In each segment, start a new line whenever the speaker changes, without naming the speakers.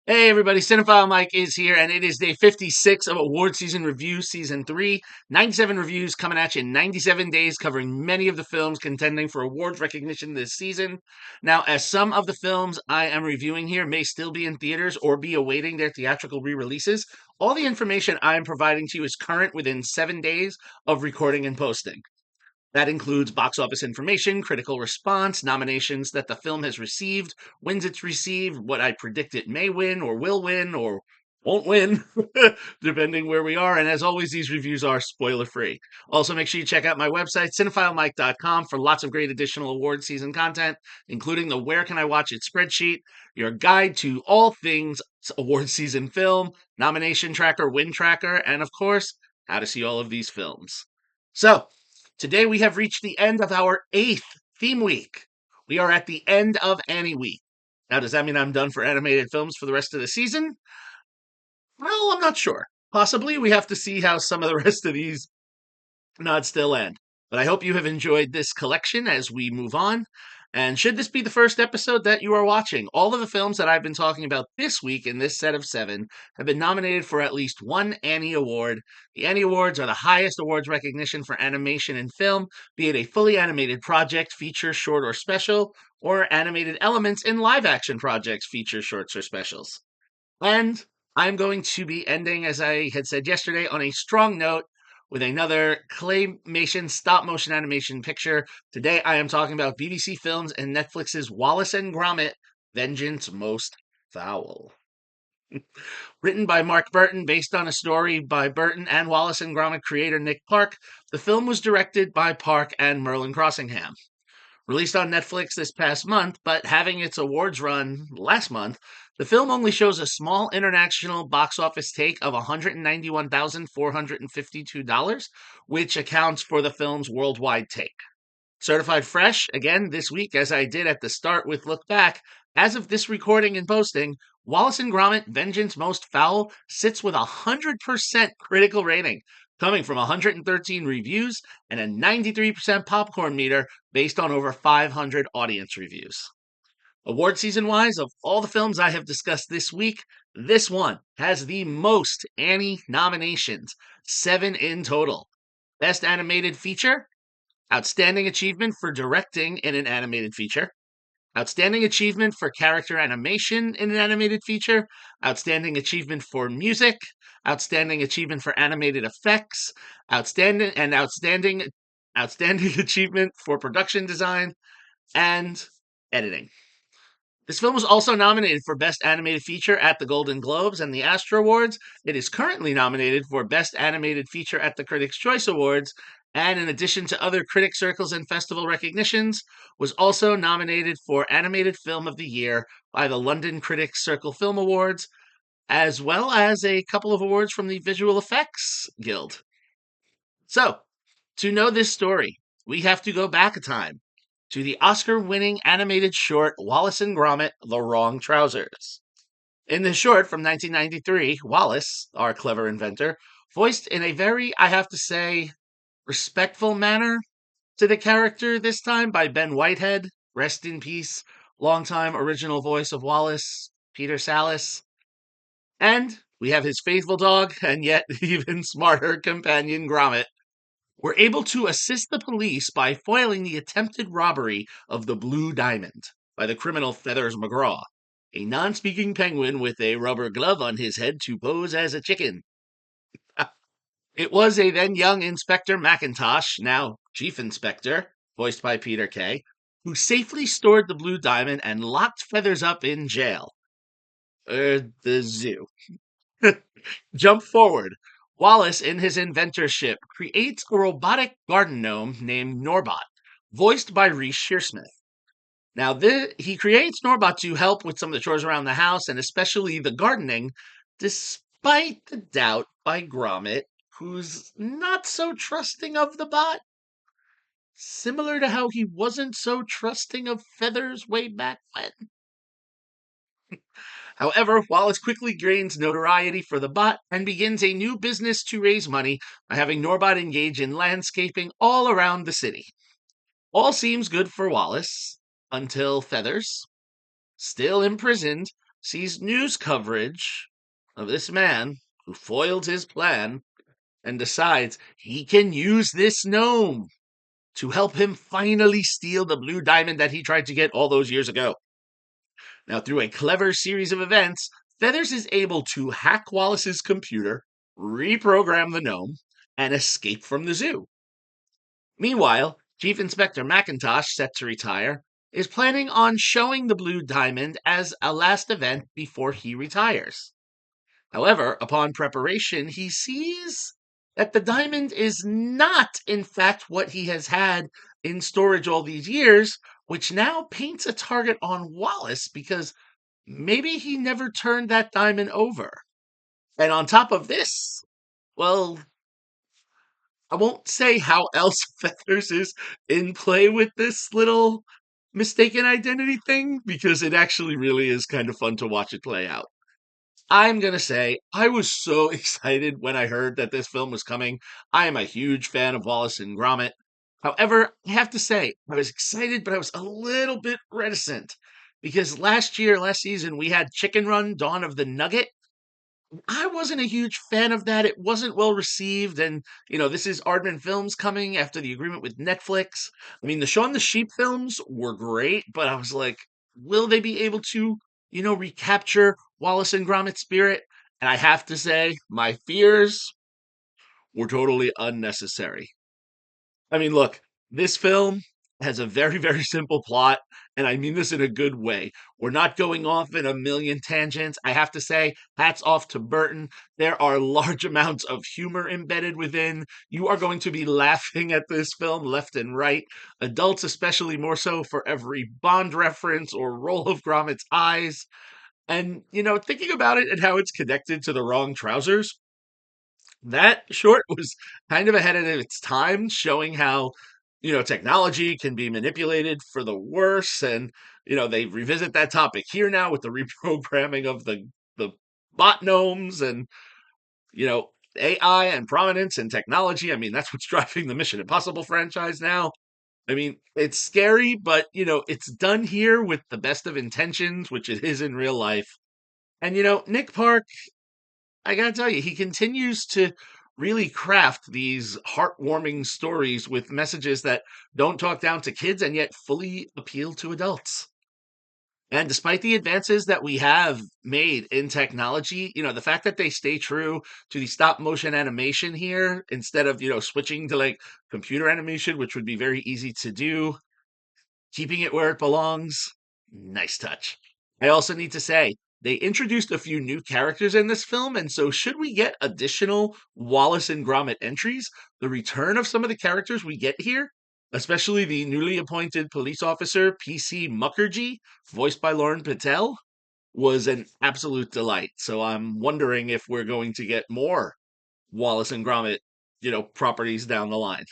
Hey everybody, Cinephile Mike is here, and it is day 56 of Award Season Review Season 3. 97 reviews coming at you in 97 days, covering many of the films contending for awards recognition this season. Now, as some of the films I am reviewing here may still be in theaters or be awaiting their theatrical re-releases, all the information I am providing to you is current within 7 days of recording and posting. That includes box office information, critical response, nominations that the film has received, wins it's received, what I predict it may win or will win or won't win, depending where we are. And as always, these reviews are spoiler free. Also, make sure you check out my website, cinephilemike.com, for lots of great additional award season content, including the Where Can I Watch It spreadsheet, your guide to all things award season film, nomination tracker, win tracker, and of course, how to see all of these films. So, today we have reached the end of our 8th theme week. We are at the end of Annie Week. Now, does that mean I'm done for animated films for the rest of the season? Well, I'm not sure. Possibly. We have to see how some of the rest of these nods still end. But I hope you have enjoyed this collection as we move on. And should this be the first episode that you are watching, all of the films that I've been talking about this week in this set of 7 have been nominated for at least one Annie Award. The Annie Awards are the highest awards recognition for animation and film, be it a fully animated project, feature, short, or special, or animated elements in live action projects, features, shorts, or specials. And I'm going to be ending, as I had said yesterday, on a strong note with another claymation stop motion animation picture. Today I am talking about BBC Films and Netflix's Wallace and Gromit, Vengeance Most Fowl. Written by Mark Burton, based on a story by Burton and Wallace and Gromit creator Nick Park, the film was directed by Park and Merlin Crossingham. Released on Netflix this past month, but having its awards run last month, the film only shows a small international box office take of $191,452, which accounts for the film's worldwide take. Certified fresh, again this week, as I did at the start with Look Back, as of this recording and posting, Wallace and Gromit Vengeance Most Fowl sits with a 100% critical rating, coming from 113 reviews and a 93% popcorn meter based on over 500 audience reviews. Award season wise, of all the films I have discussed this week, this one has the most Annie nominations, 7 in total. Best Animated Feature, Outstanding Achievement for Directing in an Animated Feature, Outstanding Achievement for Character Animation in an Animated Feature, Outstanding Achievement for Music, Outstanding Achievement for Animated Effects, Outstanding Achievement for Production Design, and Editing. This film was also nominated for Best Animated Feature at the Golden Globes and the Astra Awards. It is currently nominated for Best Animated Feature at the Critics' Choice Awards, and in addition to other critic circles and festival recognitions, was also nominated for Animated Film of the Year by the London Critics Circle Film Awards, as well as a couple of awards from the Visual Effects Guild. So, to know this story, we have to go back a time to the Oscar-winning animated short Wallace and Gromit: The Wrong Trousers. In this short from 1993, Wallace, our clever inventor, voiced in a very, I have to say, respectful manner to the character this time by Ben Whitehead, rest in peace, longtime original voice of Wallace, Peter Sallis. And we have his faithful dog, and yet even smarter companion Gromit, were able to assist the police by foiling the attempted robbery of the Blue Diamond by the criminal Feathers McGraw, a non-speaking penguin with a rubber glove on his head to pose as a chicken. It was a then young Inspector McIntosh, now Chief Inspector, voiced by Peter Kay, who safely stored the Blue Diamond and locked Feathers up in jail. The zoo. Jump forward. Wallace, in his inventorship, creates a robotic garden gnome named Norbot, voiced by Reese Shearsmith. Now, he creates Norbot to help with some of the chores around the house, and especially the gardening, despite the doubt by Gromit, who's not so trusting of the bot. Similar to how he wasn't so trusting of Feathers way back when. However, Wallace quickly gains notoriety for the bot and begins a new business to raise money by having Norbot engage in landscaping all around the city. All seems good for Wallace until Feathers, still imprisoned, sees news coverage of this man who foiled his plan and decides he can use this gnome to help him finally steal the blue diamond that he tried to get all those years ago. Now, through a clever series of events, Feathers is able to hack Wallace's computer, reprogram the gnome, and escape from the zoo. Meanwhile, Chief Inspector McIntosh, set to retire, is planning on showing the blue diamond as a last event before he retires. However, upon preparation, he sees that the diamond is not, in fact, what he has had in storage all these years, which now paints a target on Wallace because maybe he never turned that diamond over. And on top of this, well, I won't say how else Feathers is in play with this little mistaken identity thing because it actually really is kind of fun to watch it play out. I'm going to say I was so excited when I heard that this film was coming. I am a huge fan of Wallace and Gromit. However, I have to say, I was excited, but I was a little bit reticent because last season, we had Chicken Run Dawn of the Nugget. I wasn't a huge fan of that. It wasn't well received. And, this is Aardman Films coming after the agreement with Netflix. I mean, the Shaun the Sheep films were great, but I was like, will they be able to, recapture Wallace and Gromit spirit? And I have to say, my fears were totally unnecessary. I mean, look, this film has a very, very simple plot, and I mean this in a good way. We're not going off in a million tangents. I have to say, hats off to Burton. There are large amounts of humor embedded within. You are going to be laughing at this film left and right. Adults, especially more so for every Bond reference or roll of Gromit's eyes. And, thinking about it and how it's connected to the wrong trousers, that short was kind of ahead of its time, showing how, technology can be manipulated for the worse. And, they revisit that topic here now with the reprogramming of the bot gnomes and, AI and prominence and technology. I mean, that's what's driving the Mission Impossible franchise now. I mean, it's scary, but, it's done here with the best of intentions, which it is in real life. And, Nick Park, I gotta tell you, he continues to really craft these heartwarming stories with messages that don't talk down to kids and yet fully appeal to adults. And despite the advances that we have made in technology, the fact that they stay true to the stop motion animation here instead of, switching to like computer animation, which would be very easy to do, keeping it where it belongs, nice touch. I also need to say, they introduced a few new characters in this film, and so should we get additional Wallace and Gromit entries, the return of some of the characters we get here, especially the newly appointed police officer PC Mukherjee, voiced by Lauren Patel, was an absolute delight. So I'm wondering if we're going to get more Wallace and Gromit, properties down the line.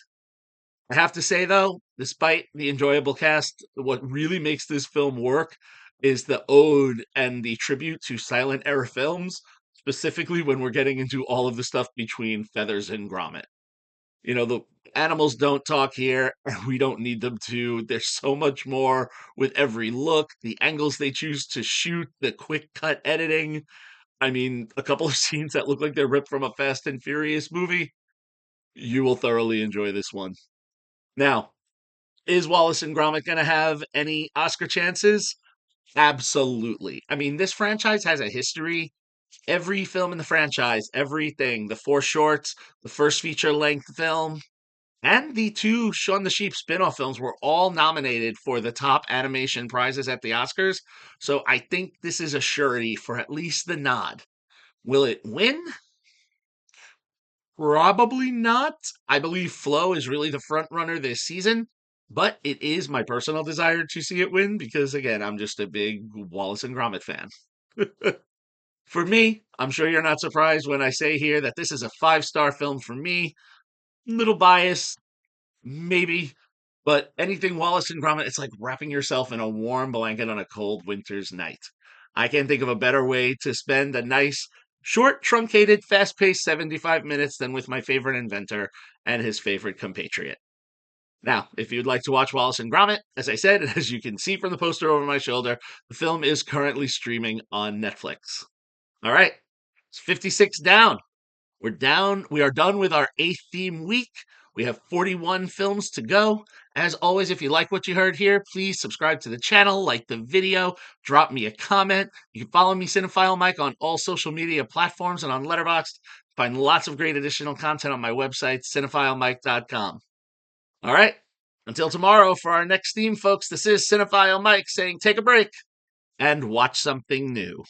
I have to say, though, despite the enjoyable cast, what really makes this film work is the ode and the tribute to silent era films, specifically when we're getting into all of the stuff between Feathers and Gromit. The animals don't talk here, and we don't need them to. There's so much more with every look, the angles they choose to shoot, the quick cut editing. I mean, a couple of scenes that look like they're ripped from a Fast and Furious movie. You will thoroughly enjoy this one. Now, is Wallace and Gromit going to have any Oscar chances? Absolutely. I mean, this franchise has a history. Every film in the franchise, everything, the four shorts, the first feature length film, and the two Shaun the Sheep spin off films were all nominated for the top animation prizes at the Oscars. So I think this is a surety for at least the nod. Will it win? Probably not. I believe Flo is really the front runner this season, but it is my personal desire to see it win because, again, I'm just a big Wallace and Gromit fan. For me, I'm sure you're not surprised when I say here that this is a 5-star film for me. Little biased, maybe, but anything Wallace and Gromit, it's like wrapping yourself in a warm blanket on a cold winter's night. I can't think of a better way to spend a nice, short, truncated, fast paced 75 minutes than with my favorite inventor and his favorite compatriot. Now, if you'd like to watch Wallace and Gromit, as I said, and as you can see from the poster over my shoulder, the film is currently streaming on Netflix. All right, it's 56 down. We're down. We are done with our 8th theme week. We have 41 films to go. As always, if you like what you heard here, please subscribe to the channel, like the video, drop me a comment. You can follow me, Cinephile Mike, on all social media platforms and on Letterboxd. Find lots of great additional content on my website, cinephilemike.com. All right, until tomorrow for our next theme, folks, this is Cinephile Mike saying take a break and watch something new.